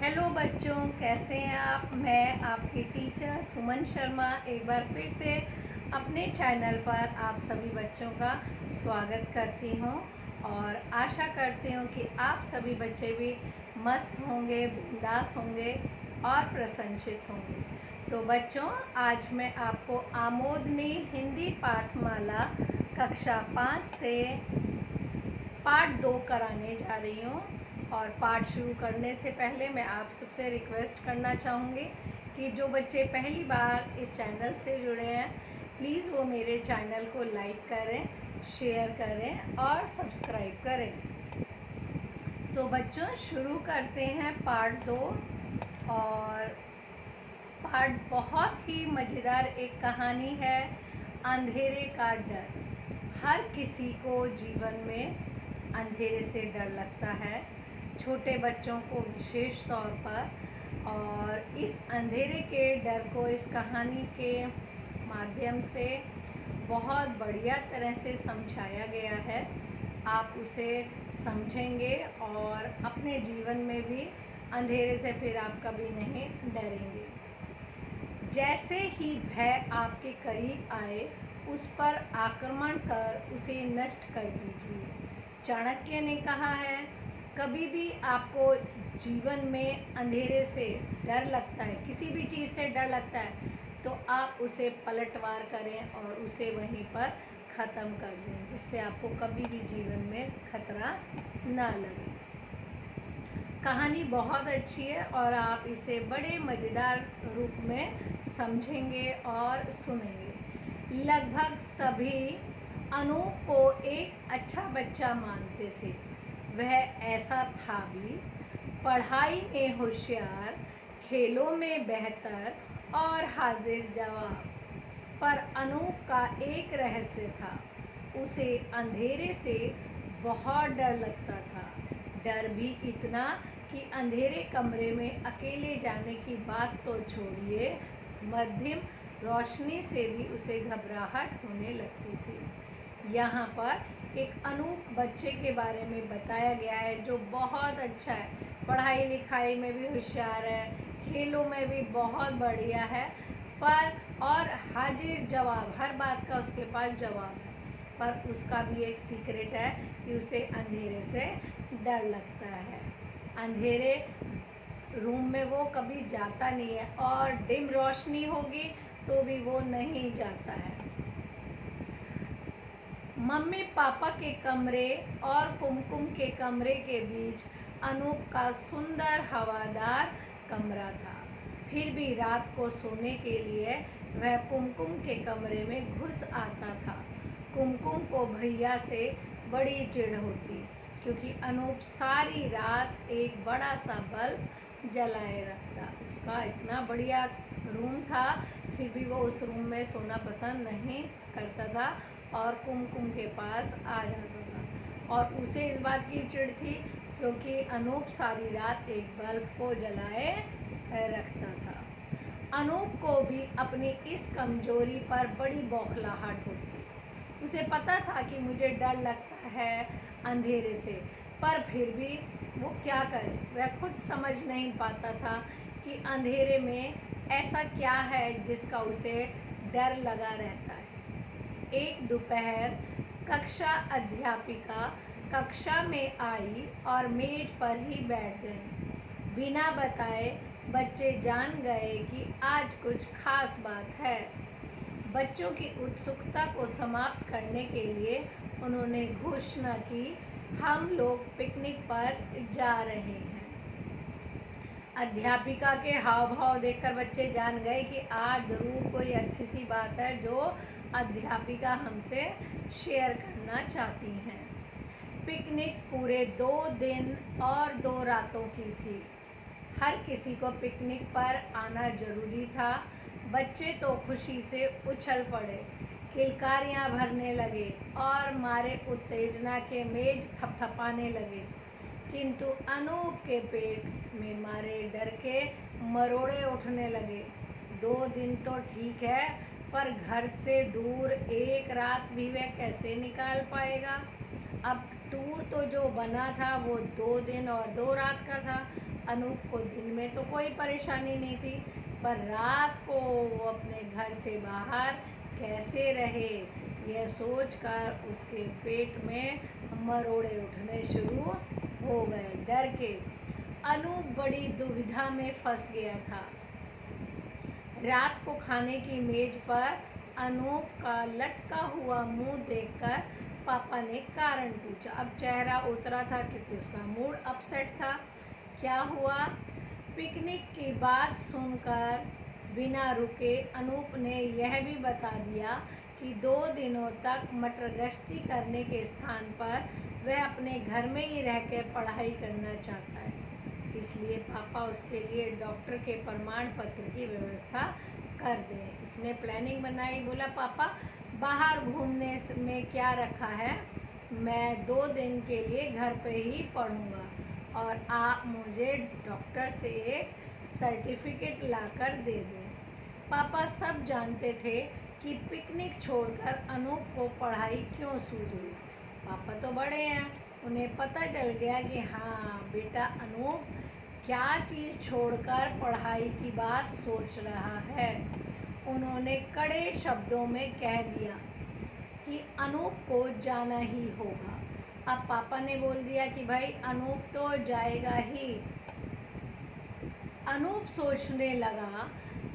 Hello बच्चों, कैसे हैं आप। मैं आपकी टीचर सुमन शर्मा एक बार फिर से अपने चैनल पर आप सभी बच्चों का स्वागत करती हूं और आशा करती हूं कि आप सभी बच्चे भी मस्त होंगे, बिंदास होंगे और प्रसन्नचित होंगे। तो बच्चों, आज मैं आपको आमोदनी हिंदी पाठमाला कक्षा 5 से पार्ट 2 कराने जा रही हूँ। और पाठ शुरू करने से पहले मैं आप सबसे रिक्वेस्ट करना चाहूँगी कि जो बच्चे पहली बार इस चैनल से जुड़े हैं, प्लीज़ वो मेरे चैनल को लाइक करें, शेयर करें और सब्सक्राइब करें। तो बच्चों, शुरू करते हैं पार्ट 2। और पार्ट बहुत ही मज़ेदार एक कहानी है, अंधेरे का डर। हर किसी को जीवन में अंधेरे से डर लगता है, छोटे बच्चों को विशेष तौर पर। और इस अंधेरे के डर को इस कहानी के माध्यम से बहुत बढ़िया तरह से समझाया गया है। आप उसे समझेंगे और अपने जीवन में भी अंधेरे से फिर आप कभी नहीं डरेंगे। जैसे ही भय आपके करीब आए, उस पर आक्रमण कर उसे नष्ट कर दीजिए। चाणक्य ने कहा है, कभी भी आपको जीवन में अंधेरे से डर लगता है, किसी भी चीज़ से डर लगता है, तो आप उसे पलटवार करें और उसे वहीं पर ख़त्म कर दें, जिससे आपको कभी भी जीवन में खतरा ना लगे। कहानी बहुत अच्छी है और आप इसे बड़े मज़ेदार रूप में समझेंगे और सुनेंगे। लगभग सभी अनूप को एक अच्छा बच्चा मानते थे। वह ऐसा था भी, पढ़ाई में होशियार, खेलों में बेहतर और हाजिर जवाब। पर अनूप का एक रहस्य था, उसे अंधेरे से बहुत डर लगता था। डर भी इतना कि अंधेरे कमरे में अकेले जाने की बात तो छोड़िए, मध्यम रोशनी से भी उसे घबराहट होने लगती थी। यहाँ पर एक अनूप बच्चे के बारे में बताया गया है जो बहुत अच्छा है, पढ़ाई लिखाई में भी होशियार है, खेलों में भी बहुत बढ़िया है, पर और हाजिर जवाब, हर बात का उसके पास जवाब है। पर उसका भी एक सीक्रेट है कि उसे अंधेरे से डर लगता है। अंधेरे रूम में वो कभी जाता नहीं है और डिम रोशनी होगी तो भी वो नहीं जाता है। मम्मी पापा के कमरे और कुमकुम के कमरे के बीच अनूप का सुंदर हवादार कमरा था। फिर भी रात को सोने के लिए वह कुमकुम के कमरे में घुस आता था। कुमकुम को भैया से बड़ी चिढ़ होती, क्योंकि अनूप सारी रात एक बड़ा सा बल्ब जलाए रखता। उसका इतना बढ़िया रूम था, फिर भी वो उस रूम में सोना पसंद नहीं करता था और कुमकुम के पास आ जाता था। और उसे इस बात की चिढ़ थी क्योंकि अनूप सारी रात एक बल्ब को जलाए रखता था। अनूप को भी अपनी इस कमजोरी पर बड़ी बौखलाहट होती। उसे पता था कि मुझे डर लगता है अंधेरे से, पर फिर भी वो क्या करे। वह खुद समझ नहीं पाता था कि अंधेरे में ऐसा क्या है जिसका उसे डर लगा रहता है। एक दोपहर कक्षा अध्यापिका कक्षा में आई और मेज पर ही बैठ गई। बिना बताए बच्चे जान गए कि आज कुछ खास बात है। बच्चों की उत्सुकता को समाप्त करने के लिए उन्होंने घोषणा की, हम लोग पिकनिक पर जा रहे हैं। अध्यापिका के हाव भाव देखकर बच्चे जान गए कि आज ज़रूर कोई अच्छी सी बात है जो अध्यापिका हमसे शेयर करना चाहती हैं। पिकनिक पूरे 2 दिन और 2 रातों की थी। हर किसी को पिकनिक पर आना जरूरी था। बच्चे तो खुशी से उछल पड़े, किलकारियां भरने लगे और मारे उत्तेजना के मेज थपथपाने लगे। किंतु अनूप के पेट में मारे डर के मरोड़े उठने लगे। 2 दिन तो ठीक है, पर घर से दूर एक रात भी वह कैसे निकाल पाएगा। अब टूर तो जो बना था वो 2 दिन और 2 रात का था। अनूप को दिन में तो कोई परेशानी नहीं थी, पर रात को वो अपने घर से बाहर कैसे रहे, यह सोचकर उसके पेट में मरोड़े उठने शुरू हो गए। डर के अनूप बड़ी दुविधा में फंस गया था। रात को खाने की मेज पर अनूप का लटका हुआ मुंह देखकर पापा ने कारण पूछा। अब चेहरा उतरा था क्योंकि उसका मूड अपसेट था। क्या हुआ? पिकनिक की बात सुनकर बिना रुके अनूप ने यह भी बता दिया कि 2 दिनों तक मटर गश्ती करने के स्थान पर वह अपने घर में ही रहकर पढ़ाई करना चाहता है। इसलिए पापा उसके लिए डॉक्टर के प्रमाण पत्र की व्यवस्था कर दें। उसने प्लानिंग बनाई। बोला, पापा बाहर घूमने में क्या रखा है, मैं 2 दिन के लिए घर पे ही पढ़ूँगा और आप मुझे डॉक्टर से एक सर्टिफिकेट लाकर दे दें। पापा सब जानते थे कि पिकनिक छोड़कर अनूप को पढ़ाई क्यों सूझी। पापा तो बड़े हैं, उन्हें पता चल गया कि हाँ बेटा अनूप क्या चीज़ छोड़कर पढ़ाई की बात सोच रहा है। उन्होंने कड़े शब्दों में कह दिया कि अनूप को जाना ही होगा। अब पापा ने बोल दिया कि भाई अनूप तो जाएगा ही। अनूप सोचने लगा,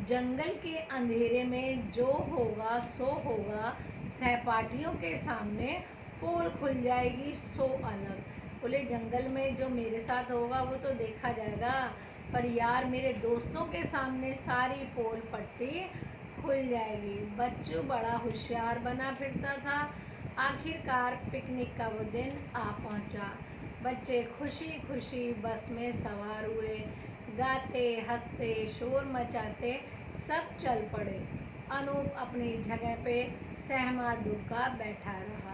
जंगल के अंधेरे में जो होगा सो होगा, सहपाठियों के सामने पोल खुल जाएगी सो अलग। बोले, जंगल में जो मेरे साथ होगा वो तो देखा जाएगा, पर यार मेरे दोस्तों के सामने सारी पोल पट्टी खुल जाएगी। बच्चू बड़ा होशियार बना फिरता था। आखिरकार पिकनिक का वो दिन आ पहुंचा। बच्चे खुशी खुशी बस में सवार हुए। गाते हंसते शोर मचाते सब चल पड़े। अनूप अपनी जगह पे सहमा दुबका बैठा रहा।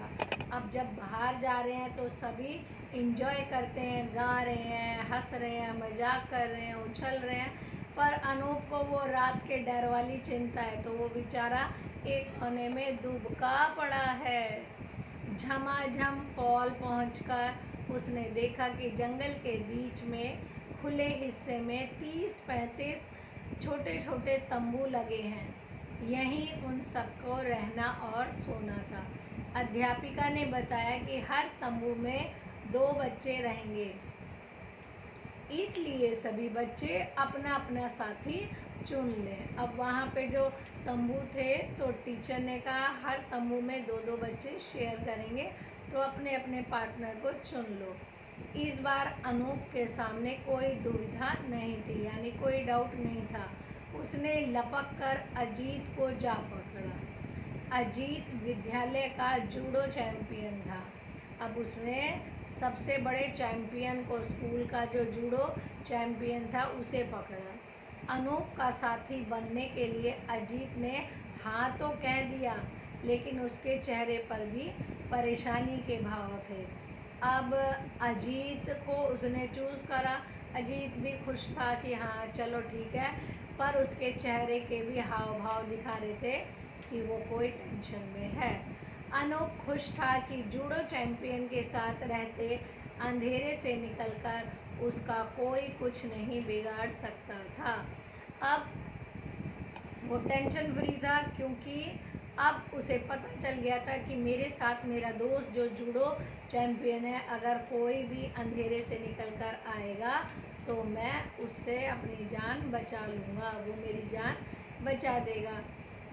अब जब बाहर जा रहे हैं तो सभी इंजॉय करते हैं, गा रहे हैं, हंस रहे हैं, मजाक कर रहे हैं, उछल रहे हैं, पर अनूप को वो रात के डर वाली चिंता है, तो वो बेचारा एक कोने में दुबका पड़ा है। झमाझम फॉल पहुंचकर उसने देखा कि जंगल के बीच में खुले हिस्से में 30-35 छोटे छोटे तंबू लगे हैं। यहीं उन सबको रहना और सोना था। अध्यापिका ने बताया कि हर तंबू में 2 बच्चे रहेंगे, इसलिए सभी बच्चे अपना अपना साथी चुन लें। अब वहाँ पे जो तंबू थे तो टीचर ने कहा हर तंबू में 2-2 बच्चे शेयर करेंगे, तो अपने अपने पार्टनर को चुन लो। इस बार अनूप के सामने कोई दुविधा नहीं थी, यानी कोई डाउट नहीं था। उसने लपक कर अजीत को जा पकड़ा। अजीत विद्यालय का जूडो चैंपियन था। अब उसने सबसे बड़े चैंपियन को, स्कूल का जो जूडो चैंपियन था, उसे पकड़ा। अनूप का साथी बनने के लिए अजीत ने हाँ तो कह दिया, लेकिन उसके चेहरे पर भी परेशानी के भाव थे। अब अजीत को उसने चूज़ करा। अजीत भी खुश था कि हाँ चलो ठीक है, पर उसके चेहरे के भी हाव भाव दिखा रहे थे कि वो कोई टेंशन में है। अनूप खुश था कि जूडो चैंपियन के साथ रहते अंधेरे से निकलकर उसका कोई कुछ नहीं बिगाड़ सकता था। अब वो टेंशन फ्री था, क्योंकि अब उसे पता चल गया था कि मेरे साथ मेरा दोस्त जो जूडो चैंपियन है, अगर कोई भी अंधेरे से निकल कर आएगा तो मैं उससे अपनी जान बचा लूँगा, वो मेरी जान बचा देगा।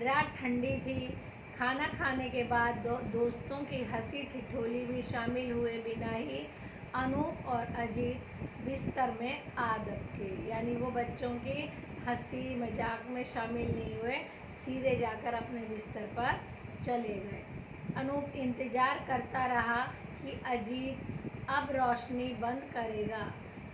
रात ठंडी थी। खाना खाने के बाद दोस्तों की हंसी ठिठोली भी शामिल हुए बिना ही अनूप और अजीत बिस्तर में आ दबके, यानी वो बच्चों की हंसी मजाक में शामिल नहीं हुए, सीधे जाकर अपने बिस्तर पर चले गए। अनूप इंतज़ार करता रहा कि अजीत अब रोशनी बंद करेगा,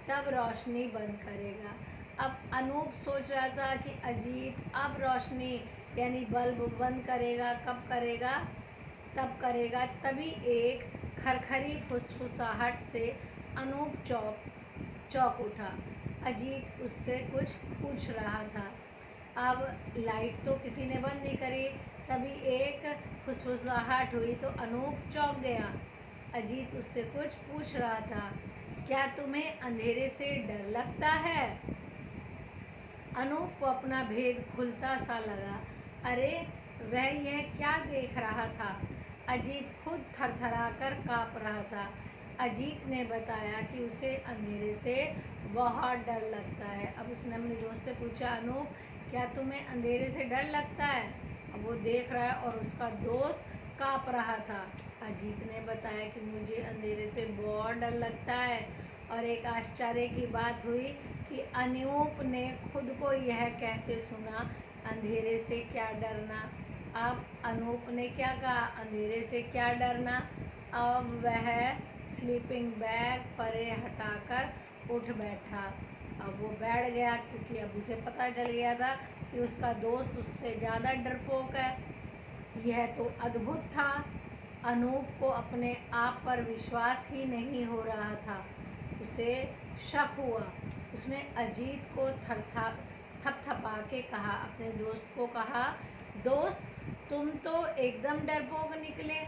तब रोशनी बंद करेगा। अब अनूप सोच रहा था कि अजीत अब रोशनी यानी बल्ब बंद करेगा, कब करेगा, तब करेगा। तभी एक खरखरी फुसफुसाहट से अनूप चौंक उठा। अजीत उससे कुछ पूछ रहा था। अब लाइट तो किसी ने बंद नहीं करी, तभी एक फुसफुसाहट हुई तो अनूप चौंक गया। अजीत उससे कुछ पूछ रहा था। क्या तुम्हें अंधेरे से डर लगता है? अनूप को अपना भेद खुलता सा लगा। अरे वह यह क्या देख रहा था? अजीत खुद थरथराकर काँप रहा था। अजीत ने बताया कि उसे अंधेरे से बहुत डर लगता है। अब उसने अपने दोस्त से पूछा, अनूप क्या तुम्हें अंधेरे से डर लगता है? अब वो देख रहा है और उसका दोस्त काँप रहा था। अजीत ने बताया कि मुझे अंधेरे से बहुत डर लगता है। और एक आश्चर्य की बात हुई कि अनूप ने खुद को यह कहते सुना, अंधेरे से क्या डरना। अब अनूप ने क्या कहा, अंधेरे से क्या डरना। अब वह स्लीपिंग बैग परे हटाकर उठ बैठा। अब वो बैठ गया क्योंकि अब उसे पता चल गया था कि उसका दोस्त उससे ज़्यादा डरपोक है। यह तो अद्भुत था। अनूप को अपने आप पर विश्वास ही नहीं हो रहा था। उसे शक हुआ। उसने अजीत को थपथपा के कहा, अपने दोस्त को कहा, दोस्त तुम तो एकदम डरपोक निकले।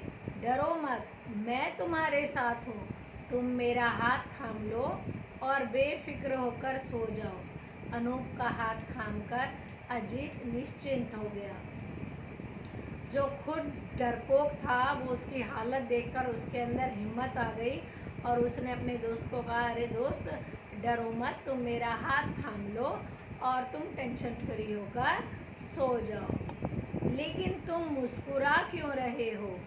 डरो मत, मैं तुम्हारे साथ हूँ। तुम मेरा हाथ थाम लो और बेफिक्र होकर सो जाओ। अनूप का हाथ थामकर अजीत निश्चिंत हो गया। जो खुद डरपोक था वो उसकी हालत देखकर उसके अंदर हिम्मत आ गई और उसने अपने दोस्त को कहा, अरे दोस्त डरो मत, तुम मेरा हाथ थाम लो और तुम टेंशन फ्री होकर सो जाओ। लेकिन तुम मुस्कुरा क्यों रहे हो?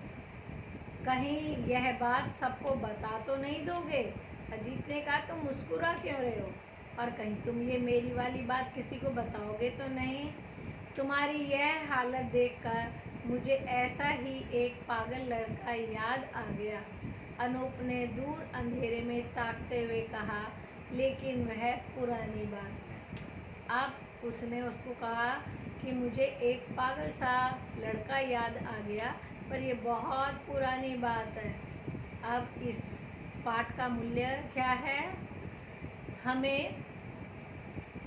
कहीं यह बात सबको बता तो नहीं दोगे? अजीत ने कहा, तुम मुस्कुरा क्यों रहे हो? और कहीं तुम ये मेरी वाली बात किसी को बताओगे तो नहीं? तुम्हारी यह हालत देखकर मुझे ऐसा ही एक पागल लड़का याद आ गया। अनूप ने दूर अंधेरे में ताकते हुए कहा, लेकिन वह पुरानी बात है। अब उसने उसको कहा कि मुझे एक पागल सा लड़का याद आ गया, पर यह बहुत पुरानी बात है। अब इस पाठ का मूल्य क्या है? हमें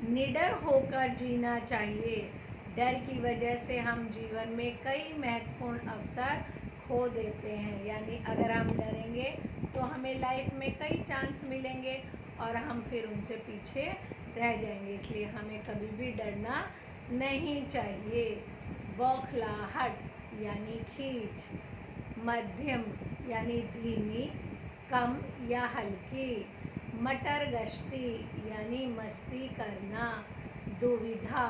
निडर होकर जीना चाहिए। डर की वजह से हम जीवन में कई महत्वपूर्ण अवसर खो देते हैं। यानी अगर हम डरेंगे तो हमें लाइफ में कई चांस मिलेंगे और हम फिर उनसे पीछे रह जाएंगे। इसलिए हमें कभी भी डरना नहीं चाहिए। बौखलाहट यानी खींच, मध्यम यानी धीमी, कम या हल्की, मटर गश्ती यानी मस्ती करना, दुविधा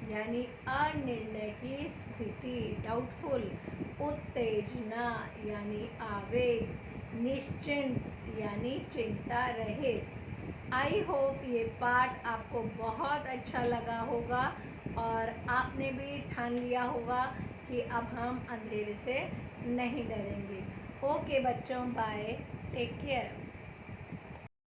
यानी अनिर्णय की स्थिति, डाउटफुल, उत्तेजना यानी आवेग, निश्चिंत यानी चिंता रहित। आई होप ये पाठ आपको बहुत अच्छा लगा होगा और आपने भी ठान लिया होगा कि अब हम अंधेरे से नहीं डरेंगे। ओके बच्चों, बाय, टेक केयर।